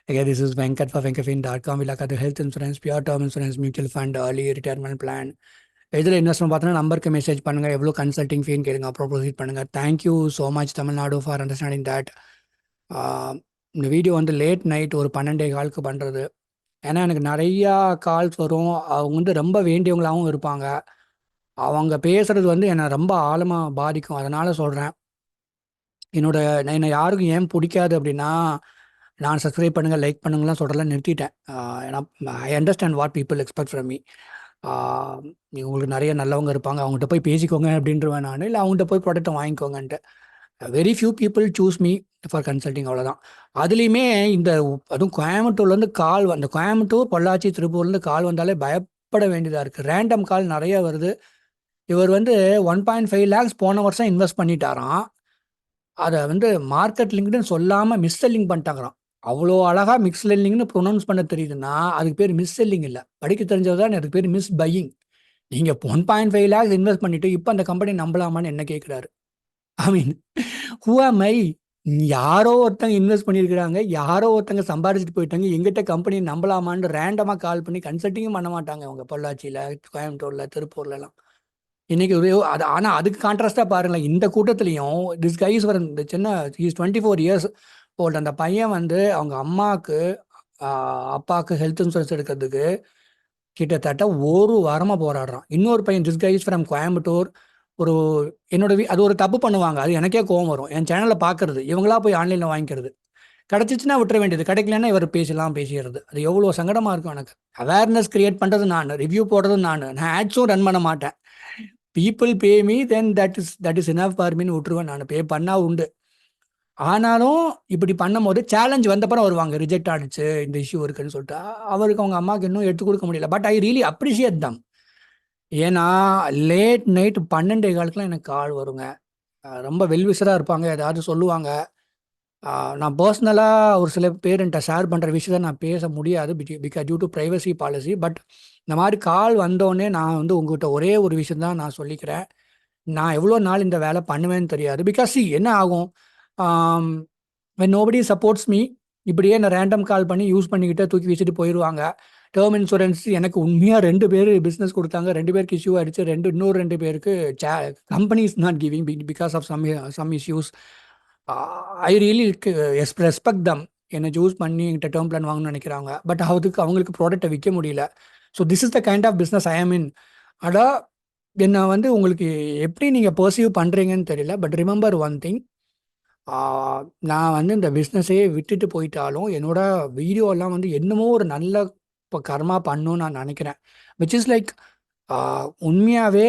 Again, this is Venkat for venkatfin.com. We look at the health insurance, pure term insurance, mutual fund, early retirement plan. இதில் investment பார்த்தீங்கன்னா நம்பருக்கு message பண்ணுங்கள், எவ்வளோ consulting ஃபீன்னு கேளுங்க, அப்புறம் proceed பண்ணுங்கள். Thank you so much Tamil Nadu for understanding that. இந்த video வந்து லேட் நைட் ஒரு 12 காலுக்கு பண்ணுறது. ஏன்னா எனக்கு நிறையா கால்ஸ் வரும். அவங்க வந்து ரொம்ப வேண்டியவங்களாகவும் இருப்பாங்க. அவங்க பேசுகிறது வந்து என்னை ரொம்ப ஆழமாக பாதிக்கும். அதனால் சொல்கிறேன், என்னை யாருக்கும் ஏன் பிடிக்காது அப்படின்னா, நான் சப்ஸ்கிரைப் பண்ணுங்கள், லைக் பண்ணுங்கலாம் சொல்கிறலாம் நிறுத்திட்டேன். ஏன்னா I understand what people expect from me. உங்களுக்கு நிறைய நல்லவங்க இருப்பாங்க, அவங்ககிட்ட போய் பேசிக்கோங்க அப்படின்றவேன் நான். இல்லை அவங்ககிட்ட போய் ப்ராடக்ட்டை வாங்கிக்கோங்கன்ட்டு. Very few people choose me for consulting, அவ்வளோதான். அதுலேயுமே அதுவும் கோயம்புத்தூர்லேருந்து அந்த கோயம்புத்தூர், பொள்ளாச்சி, திருப்பூர்லேருந்து கால் வந்தாலே பயப்பட வேண்டியதாக இருக்குது. ரேண்டம் கால் நிறைய வருது. இவர் வந்து 1.5 lakhs போன வருஷம் இன்வெஸ்ட் பண்ணிட்டாராம். அதை வந்து மார்க்கெட் லிங்க்டுன்னு சொல்லாமல் மிஸ் செல்லிங் பண்ணிட்டாங்களாம். அவ்வளோ அழகாக மிக்ஸ் செல்லிங்னு ப்ரொனவுன்ஸ் பண்ண தெரியுதுன்னா அதுக்கு பேர் மிஸ் செல்லிங் இல்லை, படிக்க தெரிஞ்சது தான். அதுக்கு பேர் மிஸ் பையிங். நீங்கள் 1.5 lakhs இன்வெஸ்ட் பண்ணிவிட்டு இப்போ அந்த கம்பெனி நம்பலாமான்னு என்ன கேட்குறாரு. ஐ மீன், ஹூ ஆம் ஐ? யாரோ ஒருத்தங்க இன்வெஸ்ட் பண்ணியிருக்கிறாங்க, யாரோ ஒருத்தங்க சம்பாதிச்சுட்டு போயிட்டாங்க, எங்கிட்ட கம்பெனி நம்பலாமான்னு ரேண்டமாக கால் பண்ணி கன்சல்ட்டிங்கும் பண்ண மாட்டாங்க அவங்க பொள்ளாச்சியில், கோயம்புத்தூரில், திருப்பூர்லலாம். இன்னைக்கு அது. ஆனால் அதுக்கு கான்ட்ராஸ்டாக பாருங்களேன், இந்த கூட்டத்துலையும் திஸ் கைஸ் வர இந்த சின்ன இஸ் 24 years ஓல்டு. அந்த பையன் வந்து அவங்க அம்மாவுக்கு அப்பாவுக்கு ஹெல்த் இன்சூரன்ஸ் எடுக்கிறதுக்கு கிட்டத்தட்ட ஒரு வாரமாக போராடுறான். இன்னொரு பையன் திஸ் கைஸ் ஃப்ரம் கோயம்புத்தூர். ஒரு அது ஒரு தப்பு பண்ணுவாங்க, அது எனக்கே கோவம் வரும். என் சேனலில் பார்க்குறது, இவங்களா போய் ஆன்லைனில் வாங்கிக்கிறது. கிடச்சிச்சின்னா விட்டுற வேண்டியது, கிடைக்கலன்னா இவர் பேசிடுறது. அது எவ்வளோ சங்கடமாக இருக்கும் எனக்கு. அவேர்னஸ் கிரியேட் பண்ணுறது நான், ரிவ்யூ போடுறது நான் ஆட்ஸும் ரன் பண்ண மாட்டேன். People pay me, then that is enough for மீன்னு விட்டுருவேன். நான் பே பண்ணால் உண்டு. ஆனாலும் இப்படி பண்ணும்போது சேலஞ்ச் வந்தப்பறம் வருவாங்க, ரிஜெக்ட் ஆகிடுச்சு, இந்த இஷ்யூ இருக்குன்னு சொல்லிட்டு. அவருக்கு அவங்க அம்மாவுக்கு இன்னும் எடுத்து கொடுக்க முடியல. பட் ஐ ரியலி அப்ரிஷியேட் தம். ஏன்னா லேட் நைட் 12 காலுக்குலாம் எனக்கு கால் வருங்க. ரொம்ப வெல்விஷராக இருப்பாங்க, ஏதாவது சொல்லுவாங்க. நான் பர்சனலாக ஒரு சில பேருன்ட்ட ஷேர் பண்ணுற விஷயத்த நான் பேச முடியாது, because due to privacy policy. But இந்த மாதிரி கால் வந்தோடனே நான் வந்து உங்கள்கிட்ட ஒரே ஒரு விஷயம் தான் நான் சொல்லிக்கிறேன். நான் எவ்வளோ நாள் இந்த வேலை பண்ணுவேன்னு தெரியாது. பிகாஸ் என்ன ஆகும், when nobody supports me, இப்படியே நான் ரேண்டம் கால் பண்ணி யூஸ் பண்ணிக்கிட்டே தூக்கி வச்சுட்டு போயிடுவாங்க. டேர்ம் இன்சூரன்ஸ் எனக்கு உண்மையாக 2 பேர் பிஸ்னஸ் கொடுத்தாங்க, 2 பேருக்கு இஷ்யூ ஆகிடுச்சு. இன்னொரு 2 பேருக்கு company is not giving because of some issues. I really respect them. என்னை சூஸ் பண்ணி என்கிட்ட டேர்ம் பிளான் வாங்கணும்னு நினைக்கிறாங்க. பட் அவங்களுக்கு ப்ராடக்ட்டை விற்க முடியல. So this is the kind of business I am in. அதான் என்னை வந்து உங்களுக்கு எப்படி நீங்கள் பர்சீவ் பண்ணுறீங்கன்னு தெரியல. பட் ரிமெம்பர் ஒன் திங், நான் வந்து இந்த பிஸ்னஸே விட்டுட்டு போயிட்டாலும் என்னோட வீடியோலாம் வந்து என்னமோ ஒரு நல்ல இப்போ கர்மா பண்ணணும்னு நான் நினைக்கிறேன். விச் இஸ் லைக், உண்மையாகவே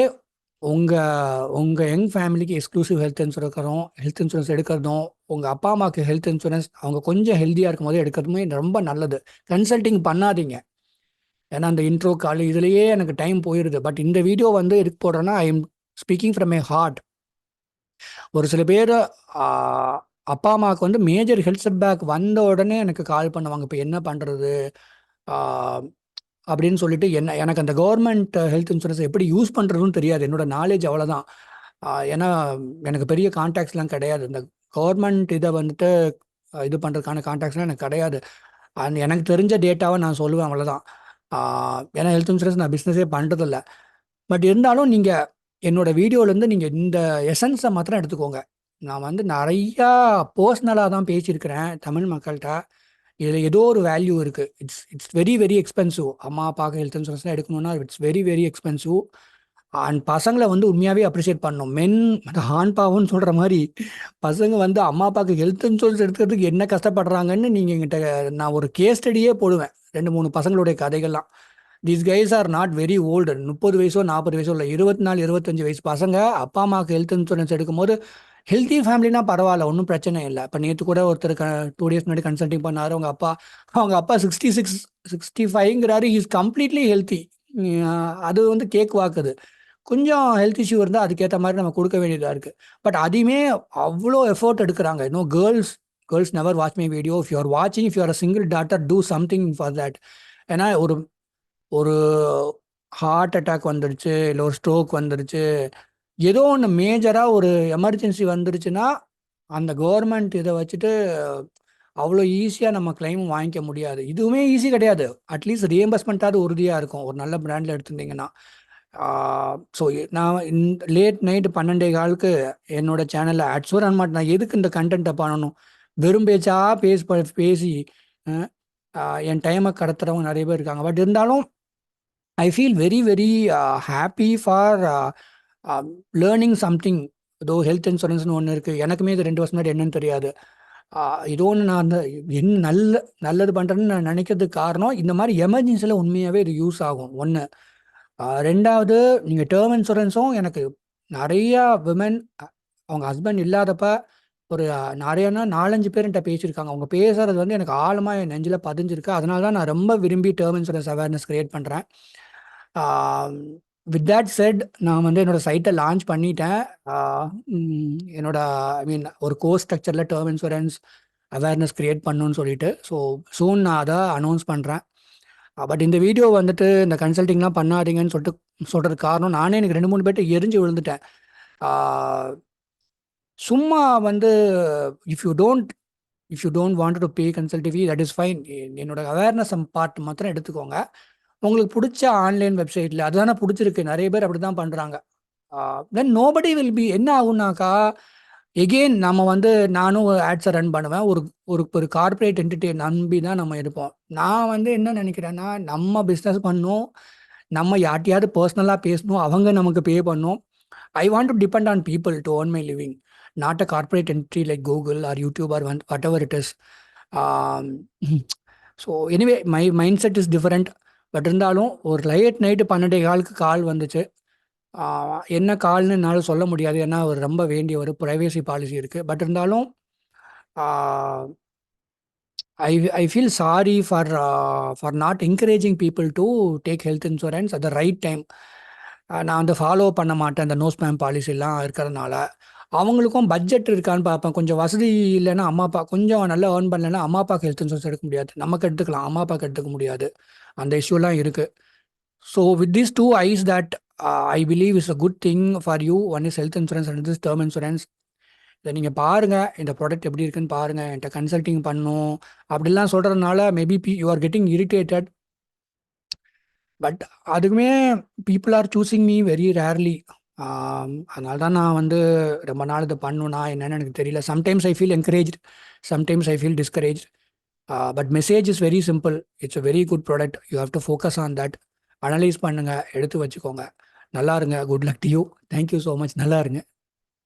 உங்கள் யங் ஃபேமிலிக்கு எக்ஸ்க்ளூசிவ் ஹெல்த் இன்சூரன்ஸ் எடுக்கிறதும், உங்கள் அப்பா அம்மாவுக்கு ஹெல்த் இன்சூரன்ஸ் அவங்க கொஞ்சம் ஹெல்த்தியாக இருக்கும் போது எடுக்கிறதுமே ரொம்ப நல்லது. கன்சல்ட்டிங் பண்ணாதீங்க. ஏன்னா அந்த இன்ட்ரோ கால் இதுலேயே எனக்கு டைம் போயிடுது. பட் இந்த வீடியோ வந்து எதுக்கு போடுறேன்னா, I am speaking from my heart. ஒரு சில பேர் அப்பா அம்மாவுக்கு வந்து மேஜர் ஹெல்த் செட்பேக் வந்த உடனே எனக்கு கால் பண்ணுவாங்க, இப்போ என்ன பண்ணுறது அப்படின்னு சொல்லிட்டு. எனக்கு அந்த கவர்மெண்ட் ஹெல்த் இன்சூரன்ஸ் எப்படி யூஸ் பண்ணுறதுன்னு தெரியாது. என்னோட நாலேஜ் அவ்வளோதான். ஏன்னா எனக்கு பெரிய கான்டாக்ட்ஸ்லாம் கிடையாது. இந்த கவர்மெண்ட் இதை வந்துட்டு இது பண்ணுறதுக்கான கான்டாக்ட்ஸ்லாம் எனக்கு கிடையாது. எனக்கு தெரிஞ்ச டேட்டாவை நான் சொல்லுவேன், அவ்வளோதான். ஏன்னா ஹெல்த் இன்சூரன்ஸ் நான் பிஸ்னஸே பண்ணுறதில்ல. பட் இருந்தாலும் நீங்கள் என்னோடய வீடியோலேருந்து நீங்கள் இந்த எசன்ஸை மாத்திரம் எடுத்துக்கோங்க. நான் வந்து நிறையா பர்சனலாக தான் பேசியிருக்கிறேன் தமிழ் மக்கள்கிட்ட. இதில் ஏதோ ஒரு வேல்யூ இருக்குது. It's very very expensive. அம்மா அப்பாவுக்கு ஹெல்த் இன்சூரன்ஸ்லாம் எடுக்கணும்னா it's very very expensive. And பசங்களை வந்து உண்மையாகவே அப்ரிஷியேட் பண்ணணும். மென் ஆண் பாவம்னு சொல்கிற மாதிரி பசங்க வந்து அம்மா அப்பாவுக்கு ஹெல்த் இன்சூரன்ஸ் எடுக்கிறதுக்கு என்ன கஷ்டப்படுறாங்கன்னு நீங்கள் எங்கிட்ட நான் ஒரு கேஸ் ஸ்டடியே போடுவேன், 2-3 பசங்களுடைய கதைகள்லாம். These guys are not very old. 30 வயசோ 40 வயசோ இல்லை, 24-25 வயசு பசங்க அப்பா அம்மாவுக்கு ஹெல்த் இன்சூரன்ஸ் எடுக்கும்போது, ஹெல்த்தி ஃபேமிலினா பரவாயில்ல, ஒன்றும் பிரச்சனை இல்லை. இப்போ நேற்று கூட ஒருத்தர் 2 days முன்னாடி கன்சல்டிங் பண்ணார். அவங்க அப்பா 66 65ங்கிறாரு. Is completely healthy. அது வந்து கேக் வாக்குது. கொஞ்சம் ஹெல்த் இஷ்யூ இருந்தால் அதுக்கேற்ற மாதிரி நம்ம கொடுக்க வேண்டியதாக இருக்குது. பட் அதையுமே அவ்வளோ எஃபோர்ட் எடுக்கிறாங்க. இன்னும் girls never watch my video. If you are வாட்சிங், if you are a single daughter, do something for that. ஏன்னா ஒரு ஹார்ட் அட்டாக் வந்துடுச்சு, இல்லை ஒரு ஸ்ட்ரோக் வந்துடுச்சு, ஏதோ ஒன்று மேஜராக ஒரு எமர்ஜென்சி வந்துருச்சுன்னா அந்த கவர்மெண்ட் இதை வச்சுட்டு அவ்வளோ ஈஸியாக நம்ம கிளைம் வாங்கிக்க முடியாது. இதுவுமே ஈஸி கிடையாது. அட்லீஸ்ட் ரீஎம்பர்ஸ்மெண்ட்டாவது உறுதியாக இருக்கும் ஒரு நல்ல பிராண்டில் எடுத்திருந்தீங்கன்னா. ஸோ நான் லேட் நைட்டு 12:15க்கு என்னோட சேனலில் ஆட்ஸும் ரன் மாட்டேன். நான் எதுக்கு இந்த கண்டென்ட்டை பண்ணணும்? வெறும் பேச்சா பேசி அஹ், என் டைமை கடத்துறவங்க நிறைய பேர் இருக்காங்க. பட் இருந்தாலும் I feel very very happy for learning something. ஏதோ ஹெல்த் இன்சூரன்ஸ்னு ஒன்று இருக்குது. எனக்குமே இது 2 வருஷம் முன்னாடி என்னன்னு தெரியாது. இது ஒன்று நான் அந்த என்ன நல்லது பண்ணுறேன்னு நான் நினைக்கிறதுக்கு காரணம் இந்த மாதிரி எமர்ஜென்சியில் உண்மையாகவே இது யூஸ் ஆகும் ஒன்று. ரெண்டாவது, நீங்கள் டேர்ம் இன்சூரன்ஸும் எனக்கு நிறையா விமன் அவங்க ஹஸ்பண்ட் இல்லாதப்ப ஒரு நிறையனா 4-5 பேர்கிட்ட பேசியிருக்காங்க. அவங்க பேசுறது வந்து எனக்கு ஆழமாக என் நெஞ்சில் பதிஞ்சிருக்கு. அதனால தான் நான் ரொம்ப விரும்பி டேர்ம் இன்சூரன்ஸ் அவேர்னஸ் கிரியேட் பண்ணுறேன். வித் தட் செட், நான் வந்து என்னோட சைட்டை லான்ச் பண்ணிட்டேன். என்னோட ஐ மீன் ஒரு கோர்ஸ் ஸ்ட்ரக்சரில் டேர்ம் இன்சூரன்ஸ் அவேர்னஸ் கிரியேட் பண்ணணும்னு சொல்லிட்டு. ஸோ சூன் நான் அதை அனௌன்ஸ் பண்ணுறேன். பட் இந்த வீடியோ வந்துட்டு இந்த கன்சல்டிங்லாம் பண்ணாதீங்கன்னு சொல்கிறதுக்கு காரணம், நானே எனக்கு 2-3 பேர்ட்ட எரிஞ்சு விழுந்துட்டேன். சும்மா வந்து if you don't if you don't want to pay consultive fee, that is fine. என்னோட அவேர்னஸ் பார்ட் மாத்திரம் எடுத்துக்கோங்க. உங்களுக்கு பிடிச்ச ஆன்லைன் வெப்சைட்டில் அதுதானே பிடிச்சிருக்கு. நிறைய பேர் அப்படி தான் பண்ணுறாங்க. தென் நோபடி வில் பி என்ன ஆகுனாக்கா, எகெயின் நம்ம வந்து நானும் ஆட்ஸை ரன் பண்ணுவேன். ஒரு ஒரு ஒரு கார்பரேட் என்டிட்டியை நம்பி தான் நம்ம இருப்போம். நான் வந்து என்ன நினைக்கிறேன்னா, நம்ம பிஸ்னஸ் பண்ணணும், நம்ம யார்ட்டையாவது பர்சனலாக பேசணும், அவங்க நமக்கு பே பண்ணணும். I want to depend on people to earn my living, not a corporate entity like Google or YouTube or whatever it is. Um, so anyway, my mindset is different. But இருந்தாலும் ஒரு லேட் நைட்டு 12:15க்கு கால் வந்துச்சு. என்ன கால்னு என்னால் சொல்ல முடியாது. ஏன்னா அவர் ரொம்ப வேண்டிய ஒரு ப்ரைவேசி பாலிசி இருக்குது. பட் இருந்தாலும் I feel sorry for not encouraging people to take health insurance at the right time. நான் வந்து ஃபாலோ பண்ண மாட்டேன். அந்த நோ ஸ்பேம் பாலிசிலாம் இருக்கிறதுனால அவங்களுக்கும் பட்ஜெட் இருக்கான்னு பார்ப்பேன். கொஞ்சம் வசதி இல்லைன்னா அம்மா அப்பா கொஞ்சம் நல்லா ஏர்ன் பண்ணலைன்னா அம்மா அப்பாவுக்கு ஹெல்த் இன்சூரன்ஸ் எடுக்க முடியாது. நமக்கு எடுத்துக்கலாம், அம்மா அப்பாவுக்கு எடுத்துக்க முடியாது. அந்த இஷ்யூலாம் இருக்குது. So with these 2 eyes that I believe is a good thing for you. One is health insurance and this term insurance. இதை நீங்கள் பாருங்கள், இந்த ப்ராடக்ட் எப்படி இருக்குன்னு பாருங்கள். என்கிட்ட கன்சல்டிங் பண்ணும் அப்படிலாம் சொல்கிறதுனால maybe you are getting irritated. But அதுக்குமே people are choosing me very rarely. அதனால தான் நான் வந்து ரொம்ப நாள் இதை பண்ணுனா என்னன்னு எனக்கு தெரியல. Sometimes I feel encourage, sometimes I feel discourage. But message is very simple. It's a very good product. You have to focus on that. Analyse பண்ணுங்கள், எடுத்து வச்சுக்கோங்க. நல்லா இருங்க. Good luck to you. Thank you so much. நல்லா இருங்க.